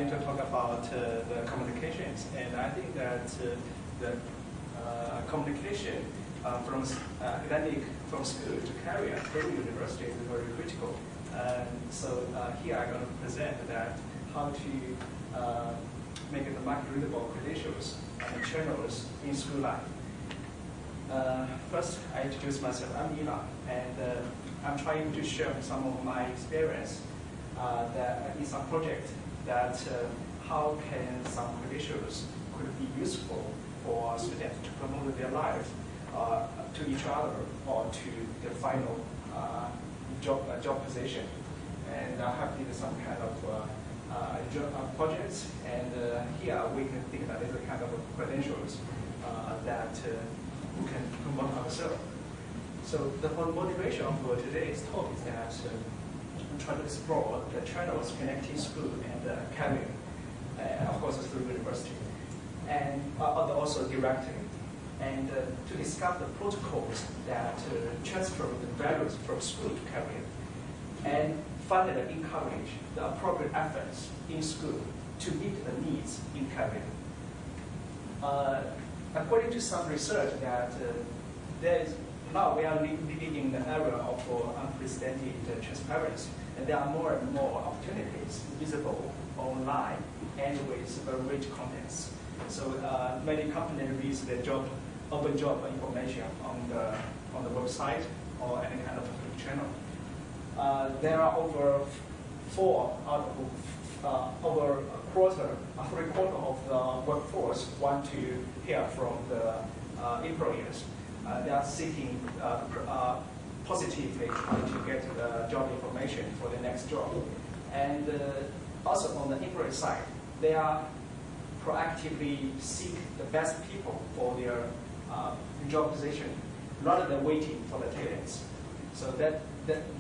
going to talk about the communications, and I think that the communication from academic, from school to career through university is very critical. And so here I'm going to present that how to make the market readable credentials and channels in school life. First, I introduce myself. I'm Ina, and I'm trying to share some of my experience that in some project that how can some credentials could be useful for students to promote their life to each other or to their final job position. And I have did some kind of projects, and here we can think that is a kind of credentials that we can promote ourselves. So the motivation for today's talk is that we try to explore the channels connecting school and career, of course through university, and also directly, and to discuss the protocols that transfer the values from school to career, and finally encourage the appropriate efforts in school to meet the needs in career. According to some research that now we are living in the era of unprecedented transparency, and there are more and more opportunities visible online and with very rich contents. So many companies release their open job information on the website or any kind of channel. There are over three-quarters of the workforce want to hear from the employers. They are seeking positively trying to get the job information for the next job. And also on the employer side, they are proactively seek the best people for their job position rather than waiting for the talents. So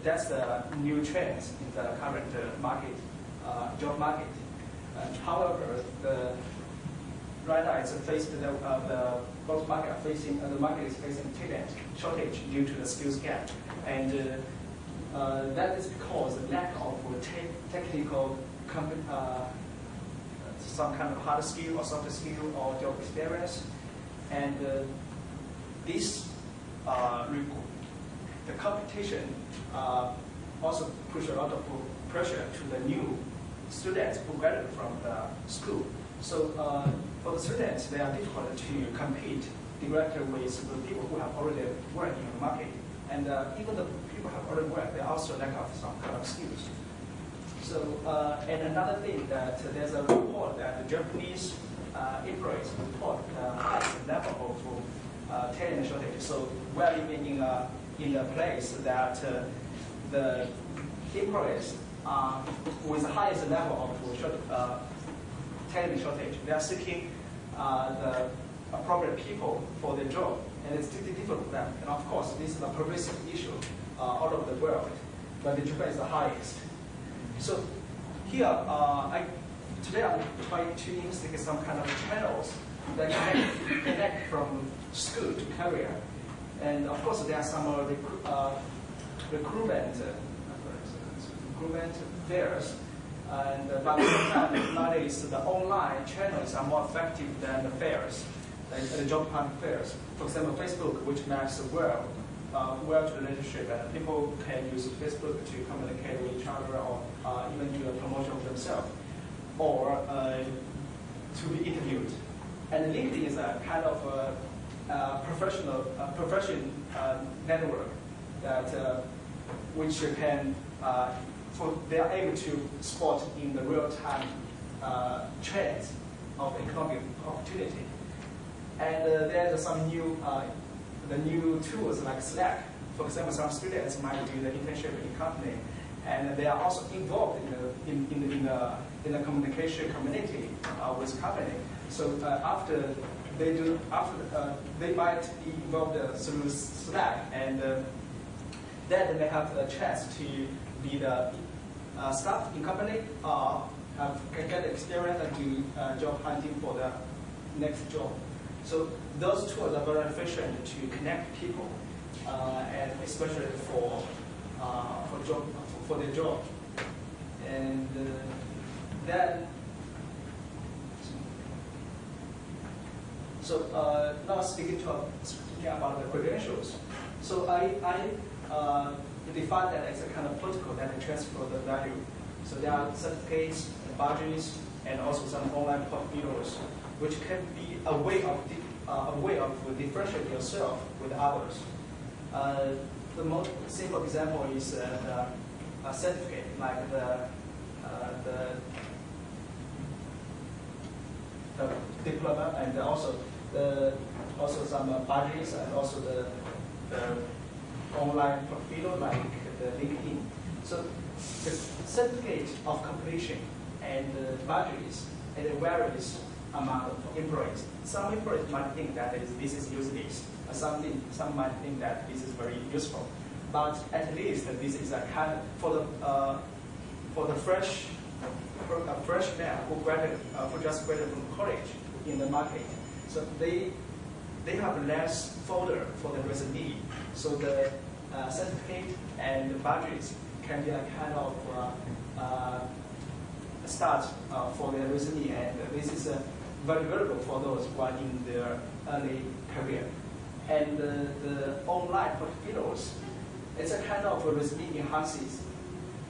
that's the new trends in the current market, job market. However, right now it's faced both market are facing the market is facing talent shortage due to the skills gap, and that is because the lack of technical some kind of hard skill or soft skill or job experience, and this the competition also push a lot of pressure to the new students who graduate from the school. So for the students, they are difficult to compete directly with the people who have already worked in the market. And even the people who have already worked, they also lack of some kind of skills. So, and another thing that there's a report that the Japanese employees report the highest level of talent shortage. So we're living in a place that the employees with the highest level of talent shortage. They are seeking the appropriate people for their job, and it's difficult for them. And of course, this is a pervasive issue all over the world, but the Japan is the highest. So here, today I'm trying to investigate some kind of channels that connect from school to career. And of course, there are some recruitment fairs. But nowadays, the online channels are more effective than the fairs, like the job hunt fairs. For example, Facebook, which maps well to the relationship, and people can use Facebook to communicate with each other or even do a promotion of themselves, or to be interviewed. And LinkedIn is a kind of profession network that which can they are able to spot in the real-time trends of economic opportunity. And there's some new tools like Slack. For example, some students might do the internship in a company, and they are also involved in the communication community with company. So after they might be involved through Slack, and then they have a chance to be the staff in company, can get experience and do job hunting for the next job. So those tools are very efficient to connect people, and especially for their job. And then So now speaking about the credentials. So I define that as a kind of protocol that transfer the value. So there are certificates, badges, and also some online portfolios, which can be a way of differentiating yourself with others. The most simple example is a certificate, like the diploma, and also some badges, and also the online portfolio like the LinkedIn. So the certificate of completion and the badges, and it varies among employees. Some employees might think that this is useless. Some might think that this is very useful. But at least this is a kind of, for the freshman who just graduated from college in the market. So they have less folder for the resume. So the certificate and the badges can be a kind of start for their resume, and this is very valuable for those who are in their early career. And the online portfolios, it's a kind of resume enhances,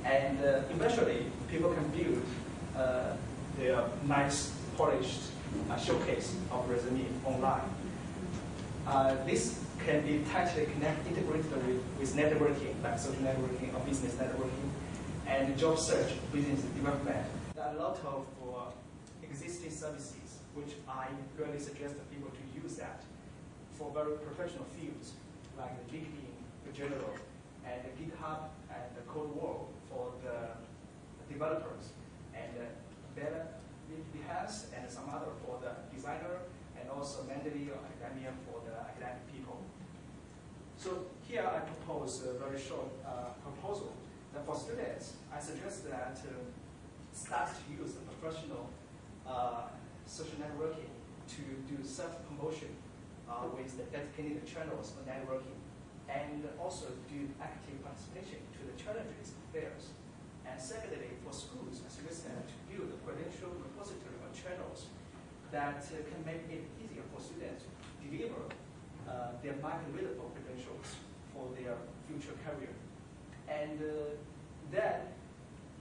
and eventually people can build their nice polished showcase of resume online. This can be tightly integrated with networking, like social networking or business networking, and job search, business development. There are a lot of existing services which I really suggest people to use that for very professional fields, like LinkedIn in general, and GitHub and the Code Wall for the developers, and Behance and some other for the designer, and also Mendeley or academia for the academic people. So here I propose a very short proposal that for students, I suggest that start to use the professional social networking to do self-promotion with the dedicated channels for networking, and also do active participation to the challenges fairs. And secondly, for schools, I suggest them to build a credential repository or channels that can make it easier for students to deliver their market-readable credentials for their future career. And then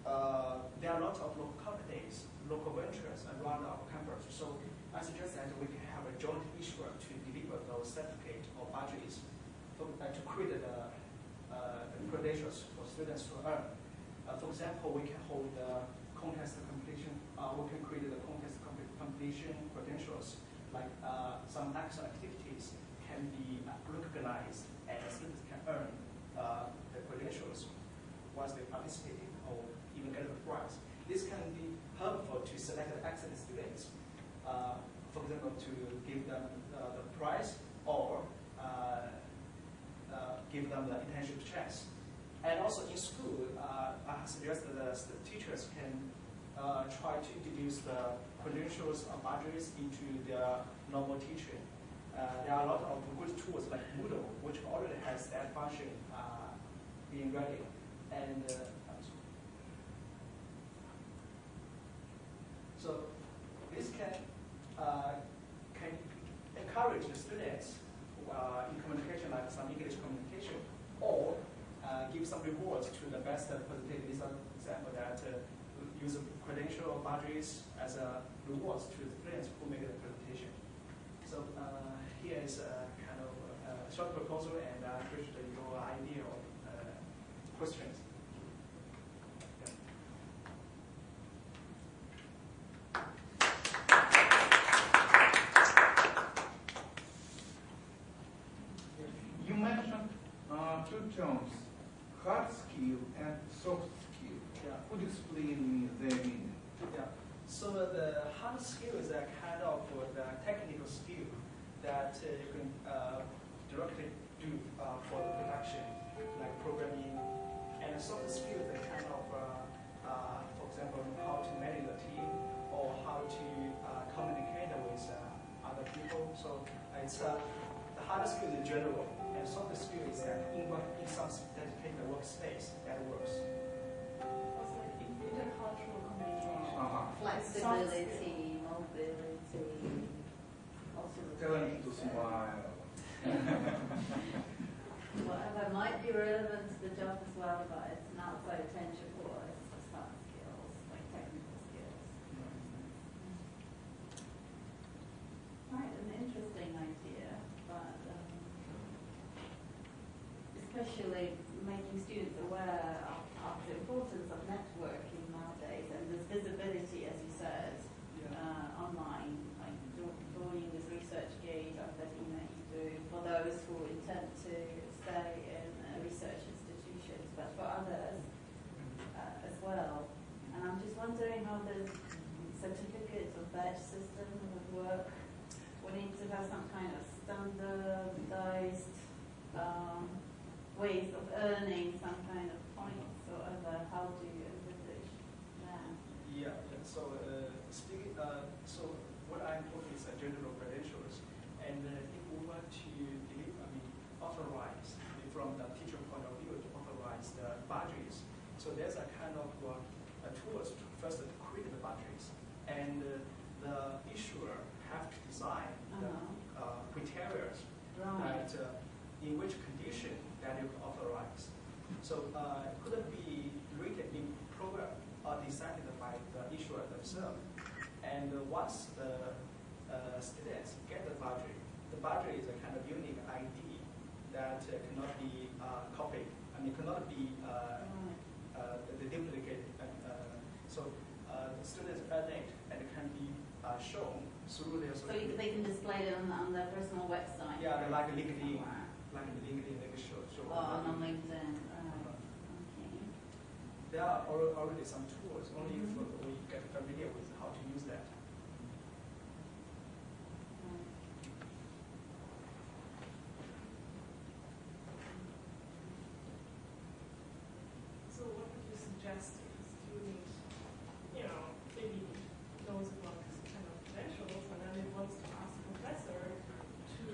there are a lot of local companies, local ventures around our campus. So I suggest that we can have a joint issuer to deliver those certificates or badges to create the credentials for students to earn. For example, we can hold contest completion. We can create the contest completion credentials, like some action activities can be recognized, and students can earn the credentials once they participate or even get a prize. This can be helpful to select the excellent students, for example, to give them the prize or give them the internship chance. And also in school, I suggest that the teachers can try to introduce the credentials or badges into their normal teaching. There are a lot of good tools like Moodle, which already has that function being ready. And so this can encourage the students in communication, like some English communication, or give some rewards to the best presentation. This is an example that use credential or badges as rewards to the students who make the presentation. So here is a kind of a short proposal, and I appreciate your idea or questions. You mentioned two terms, hard skill and soft skill. Yeah. Could you explain their meaning? Yeah. So the hard skill is a kind of the technical skill that you can directly do for the production, like programming. And the soft skill is a kind of, for example, how to manage a team or how to communicate with other people. So it's the hard skill in general, and soft skill is in some dedicated workspace that works. Also, intercultural communication, Uh-huh. flexibility, mobility, also the it might be relevant to the job as well, but it's an outside tangible. It's hard skills, like technical skills. Right, an interesting idea, but especially making students aware of the importance of networking nowadays, and this visibility, as you said, online, like joining this research gate of that email you do for those who intend to stay in research institutions, but for others as well. And I'm just wondering how the certificate or badge system would work. We need to have some kind of standardized ways of earning some kind of points or other. How do you envisage that? Yeah. So speaking, so what I'm talking is general credentials, and if we want to authorize from the teacher point of view to authorize the badges, so there's a kind of tools to first to create the badges, and the issuer have to design the criteria that in which condition that you can authorize. So it could be written in program or decided by the issuer themselves. And once the students get the badge is a kind of unique ID that cannot be copied. Cannot be duplicated. So the students earn it and it can be shown through their. So they can display it on their personal website. Yeah, like LinkedIn, they show. On LinkedIn. Okay. There are already some tools. Only if we get familiar with how to use that. So what would you suggest if a student, maybe knows about this kind of credentials and then it wants to ask the professor to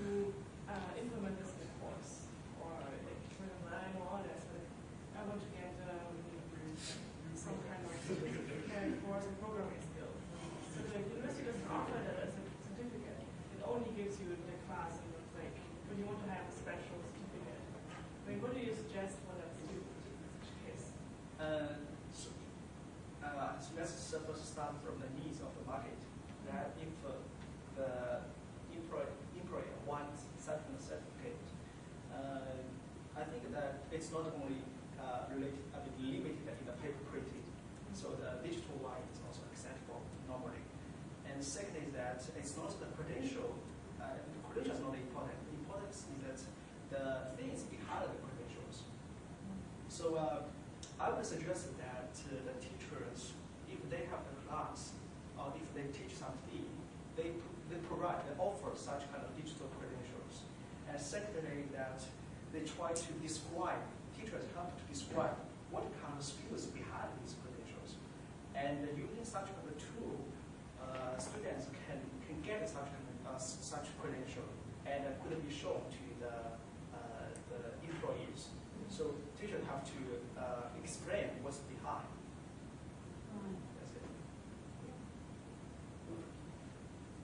implement this in the course or like learn all this? Like, I want to get some kind of certificate for some programming skills. So the university doesn't offer that as a certificate. It only gives you the class and it's like when you want to have a special certificate. What do you suggest for that student in such a case? So let's first start from the needs of the market. That if the employer wants such a certificate, I think that it's not only limited in the paper printing. So the digital one is also acceptable normally. And second is that it's not the credential. The credential is not important. The importance is that the things behind the credentials. So I would suggest that the teachers, if they have a class or if they teach something, they offer such kind of digital credentials. And secondly, that they try to describe, teachers have to describe what kind of skills behind these credentials. And using such kind of tool, students can get such credential and could be shown to the employees. So teachers have to explain what's behind. That's it.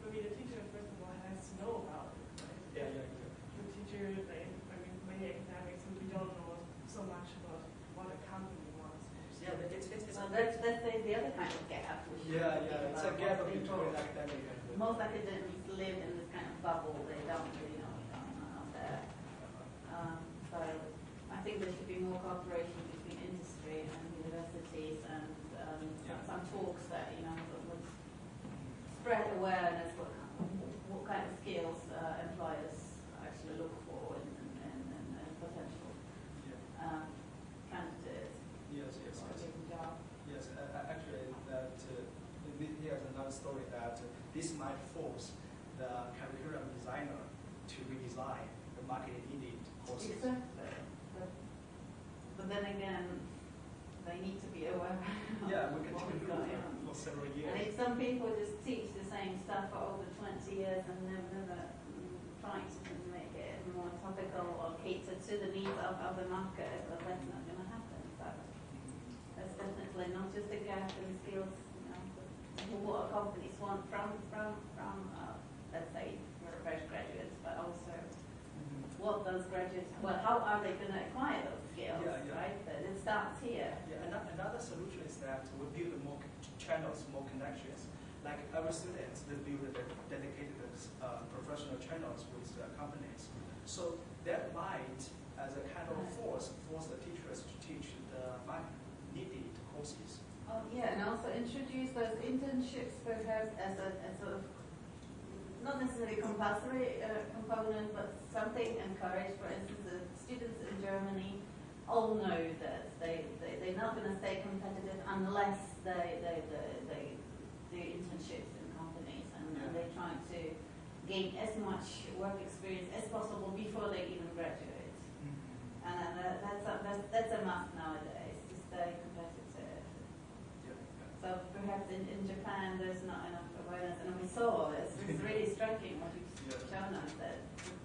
Maybe the teacher, first of all, has to know about it, right? Yeah. The teacher, many academics, we don't know so much about what a company wants. Yeah, but it's Well, that's the other kind of gap. it's a gap between academic and most academics live in this kind of bubble. They don't really know what's going on out there. So I think there should be more cooperation between industry and universities and some talks that would spread awareness what kind of skills employers actually look for in potential candidates. Yes. For a given job. Yes, actually, that here's another story that this might force the curriculum designer to redesign the market-needed courses. Exactly. But then again, they need to be aware. Yeah, we can what take is a look going on. for several years. And if some people just teach the same stuff for over 20 years and never trying to make it more topical or cater to the needs of the market, well, that's not going to happen. So that's definitely not just a gap in skills, what companies want from let's say, fresh graduates, but also what those graduates, well, how are they going to acquire those skills, right? But it starts here. Yeah, another solution is that we build more channels, more connections. Like every student, they build dedicated professional channels with companies. So that might, as a kind of force the teachers to teach the needed courses. Oh yeah, and also introduce those internships perhaps as a sort of not necessarily compulsory component, but something encouraged. For instance, the students in Germany all know that they're not going to stay competitive unless they do internships in companies, and they're trying to gain as much work experience as possible before they even graduate. Mm-hmm. And that's a must nowadays to stay competitive. So perhaps in Japan there's not enough awareness, and we saw this. It's really striking what you've shown us that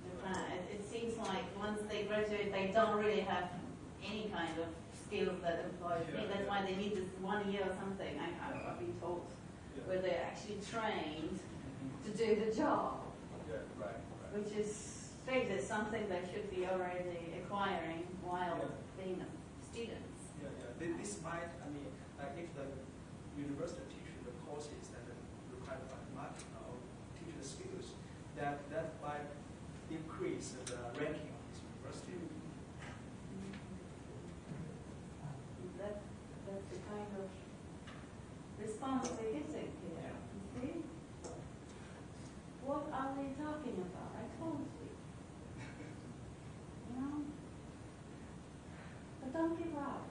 Japan. It seems like once they graduate, they don't really have any kind of skills that employers need. That's why they need this 1 year or something. I've been told where they're actually trained to do the job, which is strange. It's something they should be already acquiring while being students. This might, like if the university teaches the courses that are required by the market or teach the skills, that might increase the ranking of this university. That's the kind of response we're getting here. You see? What are they talking about? I told you. You know? But don't give up.